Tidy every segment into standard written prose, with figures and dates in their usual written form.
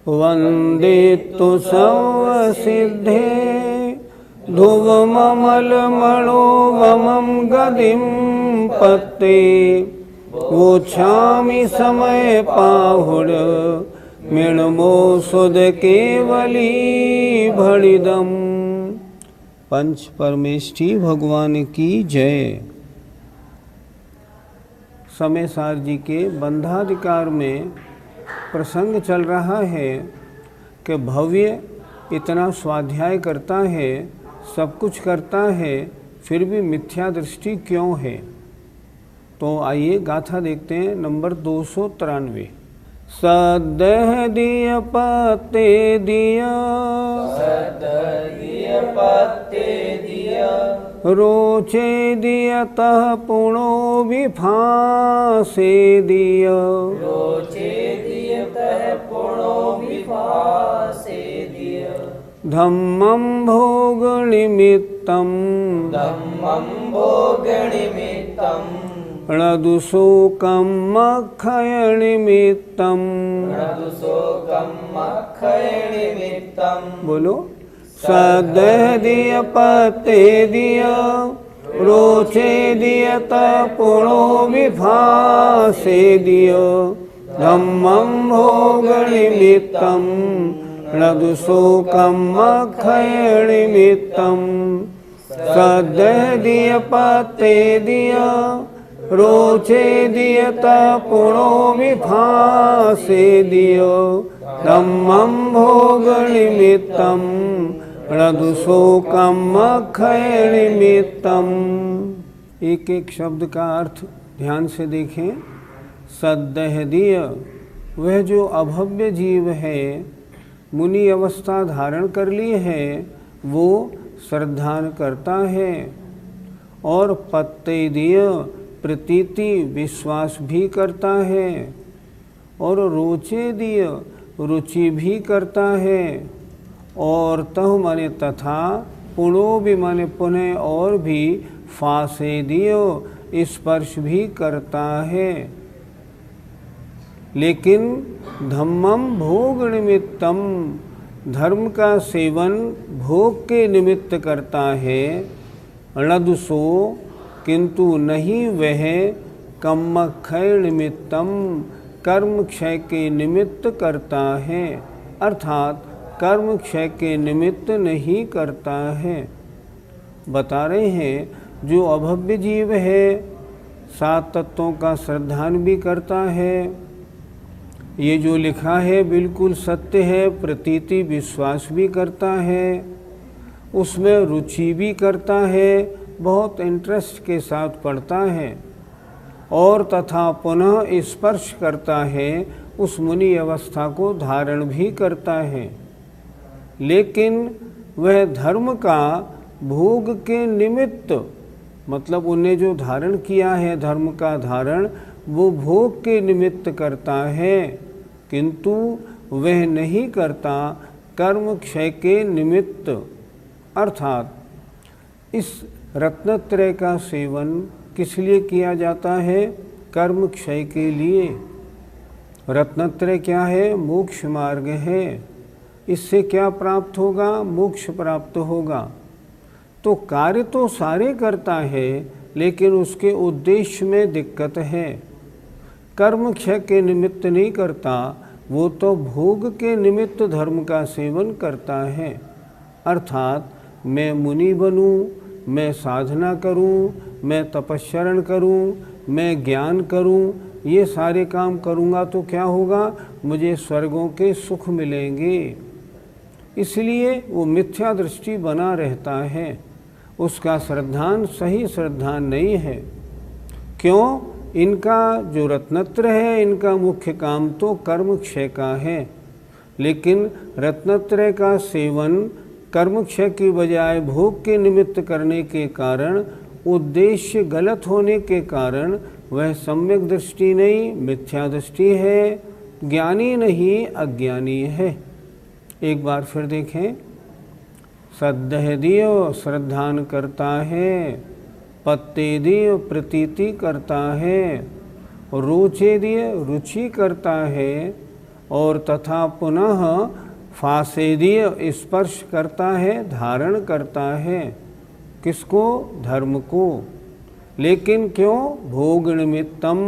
वंदितु सर्वसिद्धे ध्रुवममलमणोवमं गदिं पत्ते वोच्छामि समय पाहुड मृण्मो सुद केवली भणिदम। पंच परमेष्ठी भगवान की जय। समय सार जी के बंधाधिकार में प्रसंग चल रहा है कि भव्य इतना स्वाध्याय करता है, सब कुछ करता है, फिर भी मिथ्या दृष्टि क्यों है। तो आइए गाथा देखते हैं। नंबर 293। सदह दिय पत्ते दिया, रोचे दिय तह पुणो विफासे दिय, धम्मं भोग निमित्तं णदुशोकं मक्षय निमित्तं। बोलो। सदह दिय पत्ते दिया, रोचे दिय पुणो विफासे दिय, धम्मं भोग निमित्तं णदुशोकं मक्षय निमित्तं। सदह दिय पत्ते दिया, रोचे दिय पुणो विफासे दिय, धम्मं भोग निमित्तं णदुशोकं मक्षय निमित्तं। एक एक शब्द का अर्थ ध्यान से देखें। सद्दह दिय, वह जो अभव्य जीव है, मुनि अवस्था धारण कर ली है, वो श्रद्धान करता है। और पत्ते दिय, प्रतीति विश्वास भी करता है। और रोचे दिय, रुचि भी करता है। और तह माने तथा, पुणो भी माने पुनः और भी, फासे दियो स्पर्श भी करता है। लेकिन धम्मं भोग निमित्तम, धर्म का सेवन भोग के निमित्त करता है। णदुसो, किंतु नहीं वह, कर्मक्षय निमित्तम, कर्म क्षय के निमित्त करता है। अर्थात कर्म क्षय के निमित्त नहीं करता है। बता रहे हैं जो अभव्य जीव है, 7 तत्वों का श्रद्धान भी करता है। ये जो लिखा है बिल्कुल सत्य है, प्रतीति विश्वास भी करता है, उसमें रुचि भी करता है, बहुत इंटरेस्ट के साथ पढ़ता है। और तथा पुनः स्पर्श करता है, उस मुनि अवस्था को धारण भी करता है। लेकिन वह धर्म का भोग के निमित्त, मतलब उन्हें जो धारण किया है धर्म का धारण, वो भोग के निमित्त करता है, किंतु वह नहीं करता कर्म क्षय के निमित्त। अर्थात इस रत्नत्रय का सेवन किस लिए किया जाता है? कर्म क्षय के लिए। रत्नत्रय क्या है? मोक्ष मार्ग है। इससे क्या प्राप्त होगा? मोक्ष प्राप्त होगा। तो कार्य तो सारे करता है, लेकिन उसके उद्देश्य में दिक्कत है। कर्म क्षय के निमित्त नहीं करता, वो तो भोग के निमित्त धर्म का सेवन करता है। अर्थात मैं मुनि बनूं, मैं साधना करूं, मैं तपस्या करूं, मैं ज्ञान करूं, ये सारे काम करूंगा तो क्या होगा? मुझे स्वर्गों के सुख मिलेंगे। इसलिए वो मिथ्या दृष्टि बना रहता है, उसका श्रद्धान सही श्रद्धान नहीं है। क्यों? इनका जो रत्नत्र है, इनका मुख्य काम तो कर्म क्षय का है, लेकिन रत्नत्रय का सेवन कर्म क्षय की बजाय भोग के निमित्त करने के कारण, उद्देश्य गलत होने के कारण वह सम्यक दृष्टि नहीं, मिथ्या दृष्टि है, ज्ञानी नहीं अज्ञानी है। एक बार फिर देखें, श्रद्धेय श्रद्धान करता है, पत्तेदीय प्रतीति करता है, रोचेदीय रुचि करता है, और तथा पुनः फासेदीय स्पर्श करता है, धारण करता है। किसको? धर्म को। लेकिन क्यों? भोग निमित्तम।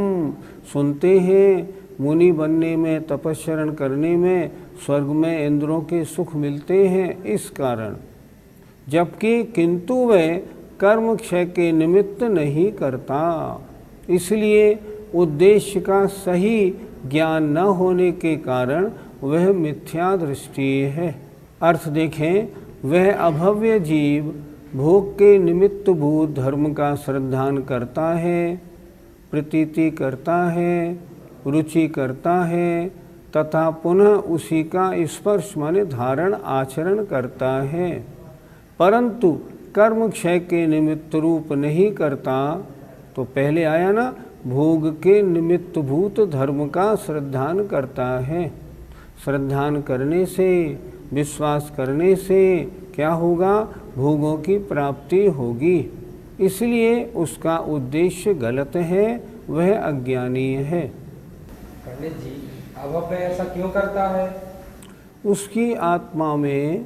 सुनते हैं मुनि बनने में, तपस्या करने में, स्वर्ग में इंद्रों के सुख मिलते हैं, इस कारण। जबकि किंतु वह कर्म क्षय के निमित्त नहीं करता, इसलिए उद्देश्य का सही ज्ञान न होने के कारण वह मिथ्या दृष्टि है। अर्थ देखें, वह अभव्य जीव भोग के निमित्त भूत धर्म का श्रद्धान करता है, प्रतीति करता है, रुचि करता है, तथा पुनः उसी का स्पर्श माने धारण आचरण करता है, परंतु कर्म क्षय के निमित्त रूप नहीं करता। तो पहले आया ना, भोग के निमित्त भूत धर्म का श्रद्धान करता है। श्रद्धान करने से, विश्वास करने से क्या होगा? भोगों की प्राप्ति होगी, इसलिए उसका उद्देश्य गलत है, वह अज्ञानी है। पंडित जी, अभव्य ऐसा क्यों करता है? उसकी आत्मा में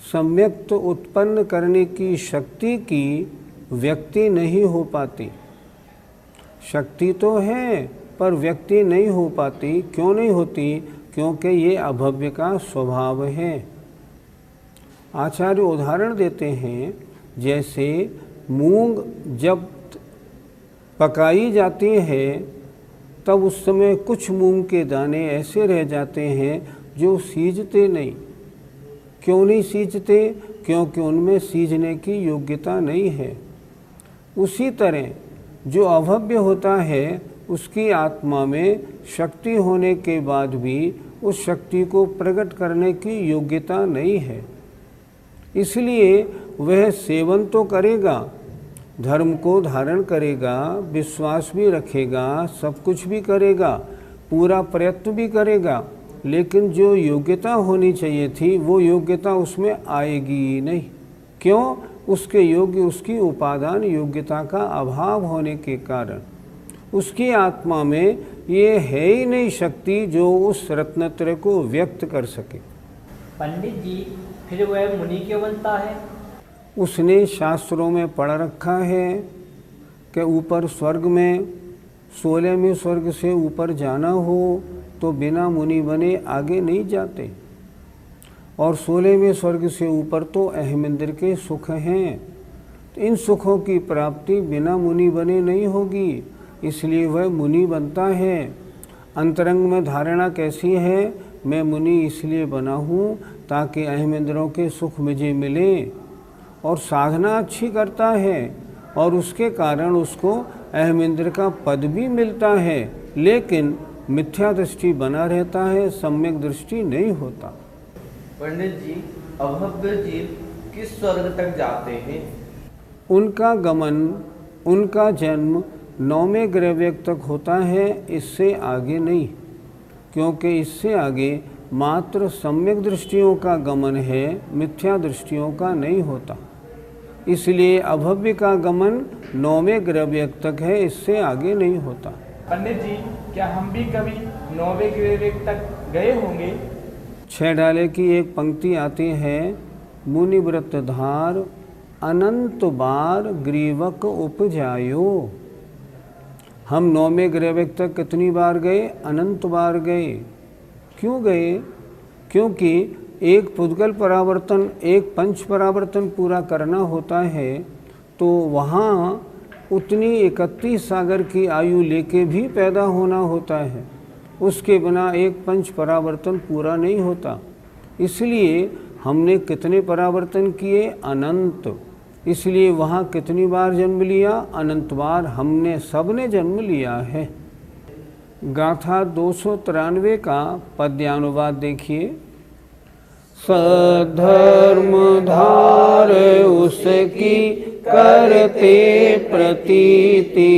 सम्यक्त उत्पन्न करने की शक्ति की व्यक्ति नहीं हो पाती। शक्ति तो है पर व्यक्ति नहीं हो पाती। क्यों नहीं होती? क्योंकि ये अभव्य का स्वभाव है। आचार्य उदाहरण देते हैं, जैसे मूंग जब पकाई जाती है तब उस समय कुछ मूंग के दाने ऐसे रह जाते हैं जो सीजते नहीं। क्यों नहीं सीजते? क्योंकि उनमें सीजने की योग्यता नहीं है। उसी तरह जो अभव्य होता है, उसकी आत्मा में शक्ति होने के बाद भी उस शक्ति को प्रकट करने की योग्यता नहीं है, इसलिए वह सेवन तो करेगा, धर्म को धारण करेगा, विश्वास भी रखेगा, सब कुछ भी करेगा, पूरा प्रयत्न भी करेगा, लेकिन जो योग्यता होनी चाहिए थी वो योग्यता उसमें आएगी नहीं। क्यों? उसके योग्य, उसकी उपादान योग्यता का अभाव होने के कारण उसकी आत्मा में ये है ही नहीं शक्ति जो उस रत्नत्रय को व्यक्त कर सके। पंडित जी, फिर वह मुनि क्यों बनता है? उसने शास्त्रों में पढ़ रखा है कि ऊपर स्वर्ग में 16वें स्वर्ग से ऊपर जाना हो तो बिना मुनि बने आगे नहीं जाते, और 16वें स्वर्ग से ऊपर तो अहमिंद्र के सुख हैं। तो इन सुखों की प्राप्ति बिना मुनि बने नहीं होगी, इसलिए वह मुनि बनता है। अंतरंग में धारणा कैसी है? मैं मुनि इसलिए बना हूँ ताकि अहमिंद्रों के सुख मुझे मिले, और साधना अच्छी करता है और उसके कारण उसको अहमिंद्र का पद भी मिलता है, लेकिन मिथ्या दृष्टि बना रहता है, सम्यक दृष्टि नहीं होता। पंडित जी, अभव्य जीव किस स्वर्ग तक जाते हैं? उनका गमन, उनका जन्म 9वें ग्रह तक होता है, इससे आगे नहीं, क्योंकि इससे आगे मात्र सम्यक दृष्टियों का गमन है, मिथ्या दृष्टियों का नहीं होता। इसलिए अभव्य का गमन 9वें ग्रह तक है, इससे आगे नहीं होता। पंडित जी, क्या हम भी कभी 9वें ग्रह तक गए होंगे? 6 डाले की एक पंक्ति आती है, मुनिव्रत धार अनंत बार ग्रीवक उपजायो। हम 9वें ग्रह तक कितनी बार गए? अनंत बार गए। क्यों गए? क्योंकि एक पुद्गल परावर्तन, एक पंच परावर्तन पूरा करना होता है, तो वहाँ उतनी 31 सागर की आयु लेके भी पैदा होना होता है, उसके बिना एक पंच परावर्तन पूरा नहीं होता। इसलिए हमने कितने परावर्तन किए? अनंत। इसलिए वहाँ कितनी बार जन्म लिया? अनंत बार हमने सबने जन्म लिया है। गाथा 293 का पद्यानुवाद देखिए। सधर्म धार उसकी करते प्रतीति,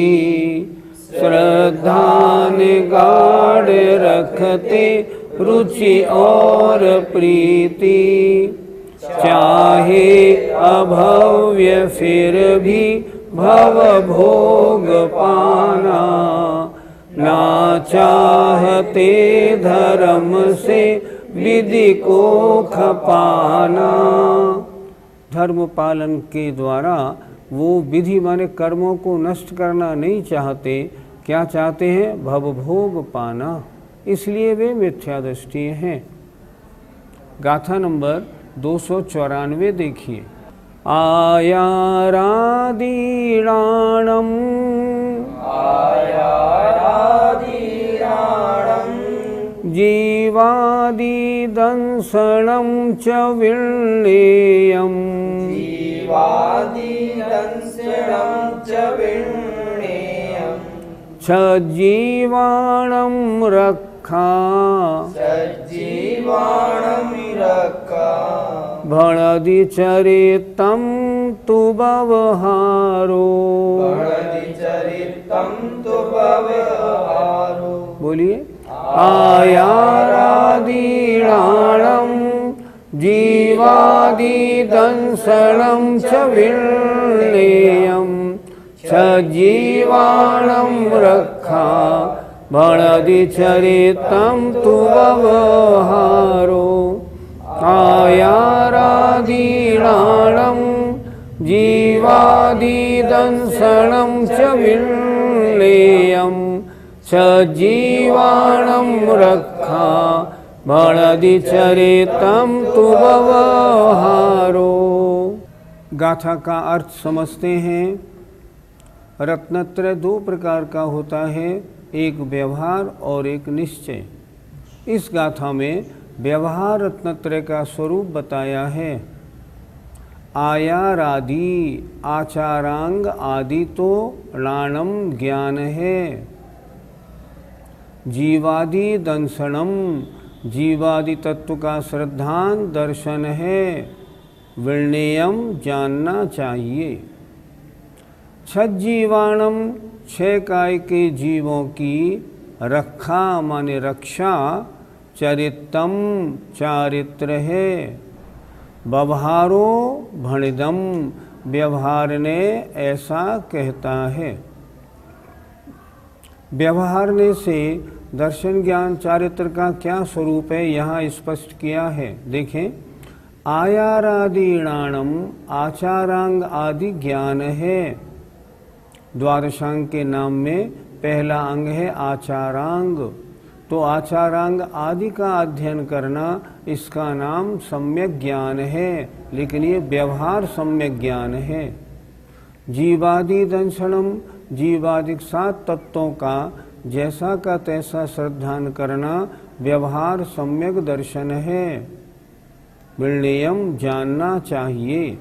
श्रद्धान गाढ़ रखते रुचि और प्रीति। चाहे अभव्य फिर भी भव भोग पाना, ना चाहते धर्म से विधि को खपाना। धर्म पालन के द्वारा वो विधि माने कर्मों को नष्ट करना नहीं चाहते। क्या चाहते हैं? भवभोग पाना। इसलिए वे मिथ्यादृष्टि हैं। गाथा नंबर 294 देखिए। आयारादीराणम जीवादिदंसनं च विण्णेयम् सज्जीवाणं रक्षा भणदि चरितं तु व्यवहारो। बोलिए। आयारादीराणं जीवादिदंसनं च विण्णेयम् सजीवाणं रक्षा भणदि चरितं तु व्यवहारो। आयारादीराणं जीवादिदंसनं च विण्णेयम् सजीवाणं रक्षा भणदि चरितं तु व्यवहारो। गाथा का अर्थ समझते हैं। रत्नत्रय दो प्रकार का होता है, एक व्यवहार और एक निश्चय। इस गाथा में व्यवहार रत्नत्रय का स्वरूप बताया है। आयारादि आचारांग आदि तो राणम ज्ञान है। जीवादि दंसनम जीवादि तत्व का श्रद्धान दर्शन है। विण्णेयम जानना चाहिए। छज्जीवाणम छह काय के जीवों की रक्षा माने रक्षा, चरितम चारित्र है। व्यवहारो भणिदम व्यवहार ने ऐसा कहता है। व्यवहारने से दर्शन ज्ञान चारित्र का क्या स्वरूप है यहाँ स्पष्ट किया है। देखें। आयारादीणाणम आचारांग आदि ज्ञान है। द्वादशांग के नाम में पहला अंग है आचारांग। तो आचारांग आदि का अध्ययन करना, इसका नाम सम्यक ज्ञान है। लेकिन ये व्यवहार सम्यक ज्ञान है। जीवादि दंसनम जीवादिक 7 तत्वों का जैसा का तैसा श्रद्धान करना व्यवहार सम्यक दर्शन है। विण्णेयम जानना चाहिए।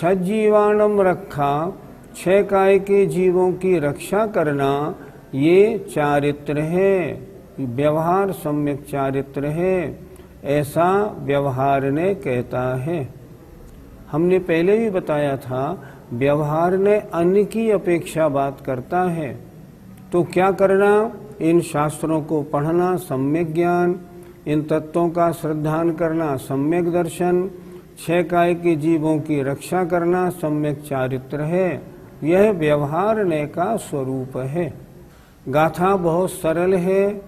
छज्जीवाणम रक्षा 6 काय के जीवों की रक्षा करना ये चारित्र है। व्यवहार सम्यक चारित्र है, ऐसा व्यवहार ने कहता है। हमने पहले भी बताया था व्यवहार ने अन्य की अपेक्षा बात करता है। तो क्या करना? इन शास्त्रों को पढ़ना सम्यक ज्ञान, इन तत्वों का श्रद्धान करना सम्यक दर्शन, 6 काय के जीवों की रक्षा करना सम्यक चारित्र है। यह व्यवहार ने का स्वरूप है। गाथा बहुत सरल है,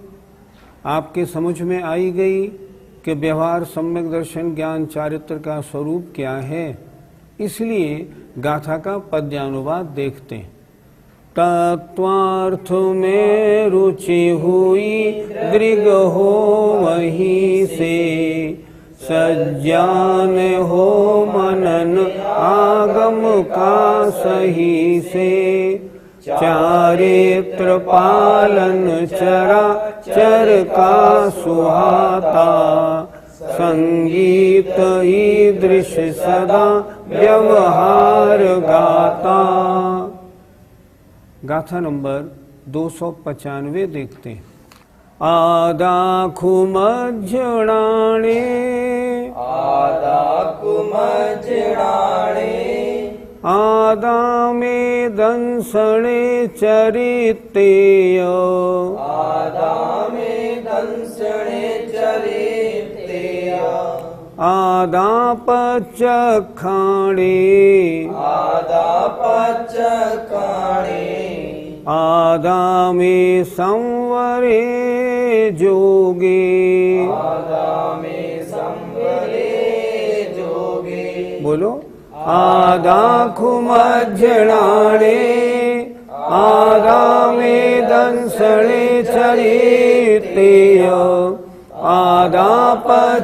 आपके समझ में आई गई कि व्यवहार सम्यक दर्शन ज्ञान चारित्र का स्वरूप क्या है। इसलिए गाथा का पद्यानुवाद देखते हैं। तत्वार्थ में रुचि हुई दृग हो वहीं से, सज्जान हो मनन आगम का सही से। चारित्र पालन चरा चर का सुहाता, संगीत ईदृश सदा व्यवहार गाता। गाथा नंबर 295 देखते हैं। आदाखु मज्जणाणे आदाखु मज्जणाणे आदामे दंसणे चरितेय आदामे दंसणे चरितेय आदापचखाणे आदापचखाणे आदामे संवरे जोगे आदामे संवरे जोगे। बोलो। आदाखु मज्जणाणे आदामे दंसणे चरितेय आदापचखाणे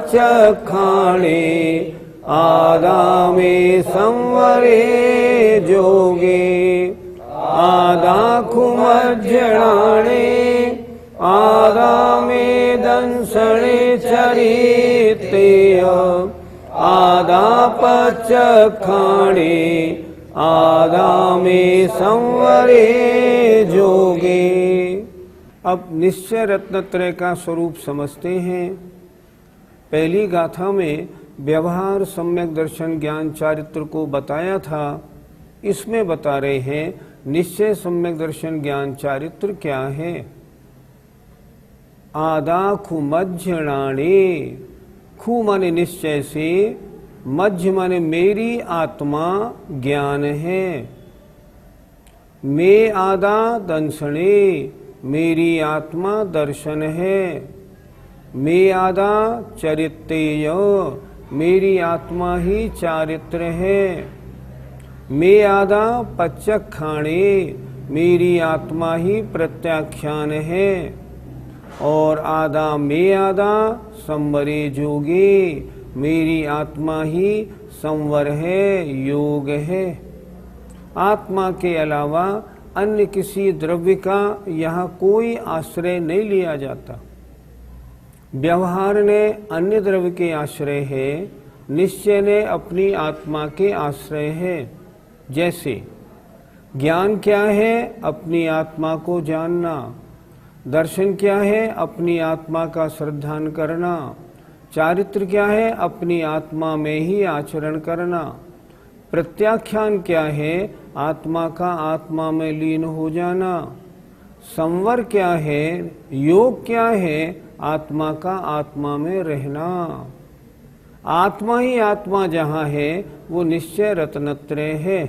आदामे संवरे जोगे। आदाखु मज्जणाणे आदामे दंसणे चरितेय आदापचखाणे आदामे संवरे जोगे। अब निश्चय रत्नत्रय का स्वरूप समझते हैं। पहली गाथा में व्यवहार सम्यक दर्शन ज्ञान चारित्र को बताया था। इसमें बता रहे हैं निश्चय सम्यक दर्शन ज्ञान चारित्र क्या है। आदाखु मज्जणाणे, खु माने निश्चय से, मज्ज माने मेरी आत्मा ज्ञान है। मे आदा दंसणे, मेरी आत्मा दर्शन है। मे आदा चरितेय, मेरी आत्मा ही चारित्र है। मे आदा पचखाणे, मेरी आत्मा ही प्रत्याख्यान है। और आदा मे आदा संवरे जोगे, मेरी आत्मा ही संवर है, योग है। आत्मा के अलावा अन्य किसी द्रव्य का यहाँ कोई आश्रय नहीं लिया जाता। व्यवहार ने अन्य द्रव्य के आश्रय है, निश्चय ने अपनी आत्मा के आश्रय है। जैसे ज्ञान क्या है? अपनी आत्मा को जानना। दर्शन क्या है? अपनी आत्मा का श्रद्धान करना। चारित्र क्या है? अपनी आत्मा में ही आचरण करना। प्रत्याख्यान क्या है? आत्मा का आत्मा में लीन हो जाना। संवर क्या है? योग क्या है? आत्मा का आत्मा में रहना। आत्मा ही आत्मा जहाँ है वो निश्चय रत्नत्रय है।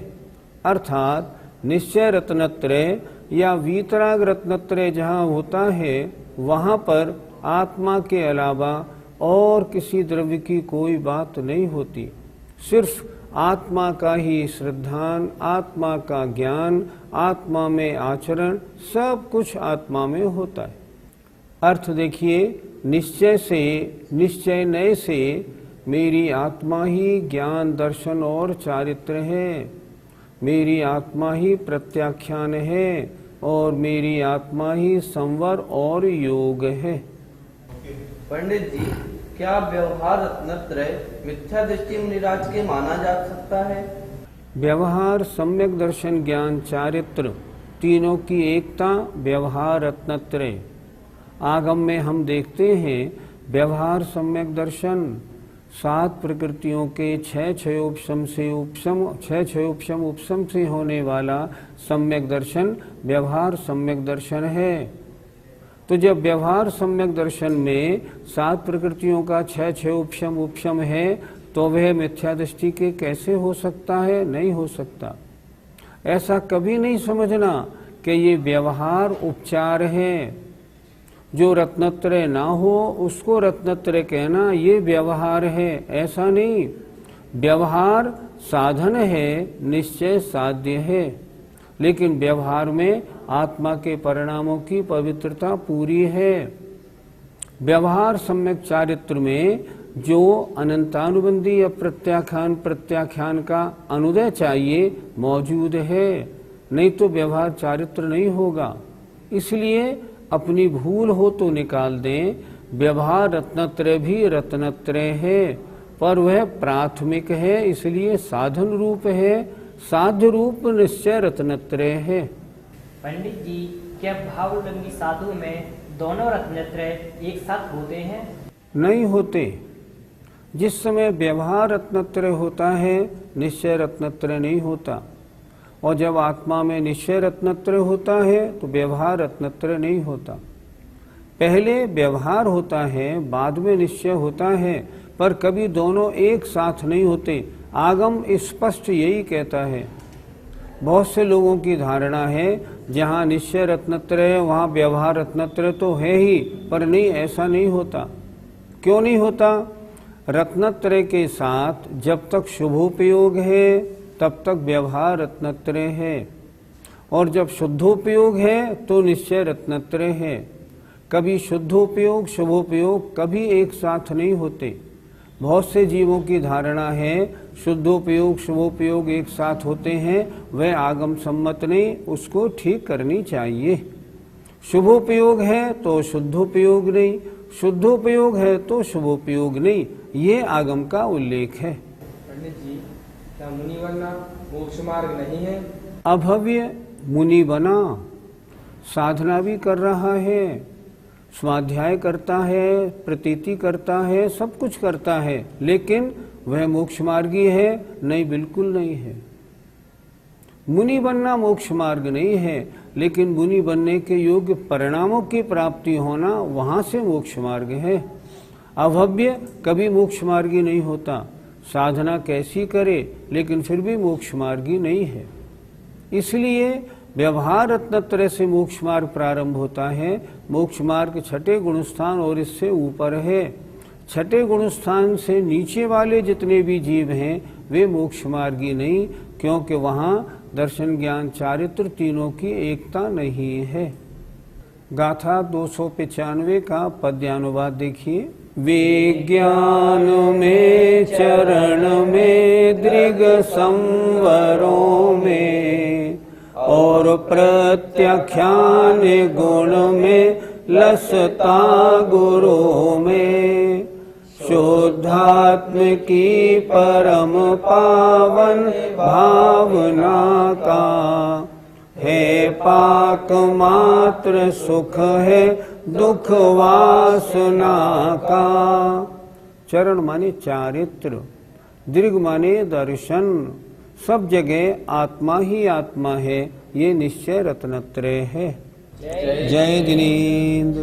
अर्थात निश्चय रत्नत्रय या वीतराग रत्नत्रय जहाँ होता है वहाँ पर आत्मा के अलावा और किसी द्रव्य की कोई बात नहीं होती। सिर्फ आत्मा का ही श्रद्धान, आत्मा का ज्ञान, आत्मा में आचरण, सब कुछ आत्मा में होता है। अर्थ देखिए, निश्चय से, निश्चय नय से मेरी आत्मा ही ज्ञान, दर्शन और चारित्र है। मेरी आत्मा ही प्रत्याख्यान है और मेरी आत्मा ही संवर और योग है। पंडित जी, क्या व्यवहार रत्नत्रय मिथ्या दृष्टि निराज के माना जा सकता है? व्यवहार, सम्यक दर्शन, ज्ञान, चारित्र, तीनों की एकता व्यवहार रत्नत्रय। आगम में हम देखते हैं व्यवहार सम्यक दर्शन 7 प्रकृतियों के 6 क्षयोपशम से उपशम से होने वाला सम्यक दर्शन व्यवहार सम्यक दर्शन है। तो जब व्यवहार सम्यक दर्शन में 7 प्रकृतियों का 6 उपशम है तो वह मिथ्या दृष्टि के कैसे हो सकता है? नहीं हो सकता। ऐसा कभी नहीं समझना कि ये व्यवहार उपचार है। जो रत्नत्रय ना हो उसको रत्नत्रय कहना ये व्यवहार है, ऐसा नहीं। व्यवहार साधन है, निश्चय साध्य है, लेकिन व्यवहार में आत्मा के परिणामों की पवित्रता पूरी है। व्यवहार सम्यक चारित्र में जो अनंतानुबंधी या प्रत्याख्यान का अनुदय चाहिए मौजूद है, नहीं तो व्यवहार चारित्र नहीं होगा। इसलिए अपनी भूल हो तो निकाल दें, व्यवहार रत्नत्रय भी रत्नत्रय है, पर वह प्राथमिक है, इसलिए साधन रूप है। साध्य रूप निश्चय रत्नत्रय है। पंडित जी, क्या भावलंबी साधु में दोनों रत्नत्रय एक साथ होते हैं? नहीं होते। जिस समय व्यवहार रत्नत्रय होता है, निश्चय रत्नत्रय नहीं होता। और जब आत्मा में निश्चय रत्नत्रय होता है तो व्यवहार रत्नत्रय नहीं होता। पहले व्यवहार होता है, बाद में निश्चय होता है, पर कभी दोनों एक साथ नहीं होते। आगम स्पष्ट यही कहता है। बहुत से लोगों की धारणा है जहाँ निश्चय रत्नत्रय वहाँ व्यवहार रत्नत्रय तो है ही, पर नहीं, ऐसा नहीं होता। क्यों नहीं होता? रत्नत्रय के साथ जब तक शुभोपयोग है तब तक व्यवहार रत्नत्रय है, और जब शुद्धोपयोग है तो निश्चय रत्नत्रय है। कभी शुद्धोपयोग शुभोपयोग कभी एक साथ नहीं होते। बहुत से जीवों की धारणा है शुद्धोपयोग शुभोपयोग एक साथ होते हैं, वह आगम सम्मत नहीं, उसको ठीक करनी चाहिए। शुभोपयोग है तो शुद्धोपयोग नहीं, शुद्धोपयोग है तो शुभोपयोग नहीं, ये आगम का उल्लेख है। पंडित जी, क्या मुनि बनना मोक्ष मार्ग नहीं है? अभव्य मुनि बना, साधना भी कर रहा है, स्वाध्याय करता है, प्रतीति करता है, सब कुछ करता है, लेकिन वह मोक्ष मार्गी है? नहीं, बिल्कुल नहीं है। मुनि बनना मोक्ष मार्ग नहीं है, लेकिन मुनि बनने के योग्य परिणामों की प्राप्ति होना वहाँ से मोक्ष मार्ग है। अभव्य कभी मोक्ष मार्गी नहीं होता। साधना कैसी करे, लेकिन फिर भी मोक्ष मार्गी नहीं है। इसलिए व्यवहार रत्नत्रय से मोक्ष मार्ग प्रारंभ होता है। मोक्ष मार्ग छठे गुणस्थान और इससे ऊपर है। छठे गुणस्थान से नीचे वाले जितने भी जीव हैं वे मोक्ष मार्गी नहीं, क्योंकि वहाँ दर्शन ज्ञान चारित्र तीनों की एकता नहीं है। गाथा 295 का पद्यानुवाद देखिए। विज्ञान में चरण में दृग संवरों में, और प्रत्याख्यान गुण में लसता गुरु में। शुद्धात्म की परम पावन भावना का, है पाक मात्र सुख है दुख वासना का। चरण माने चारित्र, दृग माने दर्शन, सब जगह आत्मा ही आत्मा है, ये निश्चय रत्नत्रय है। जय जिनेन्द्र।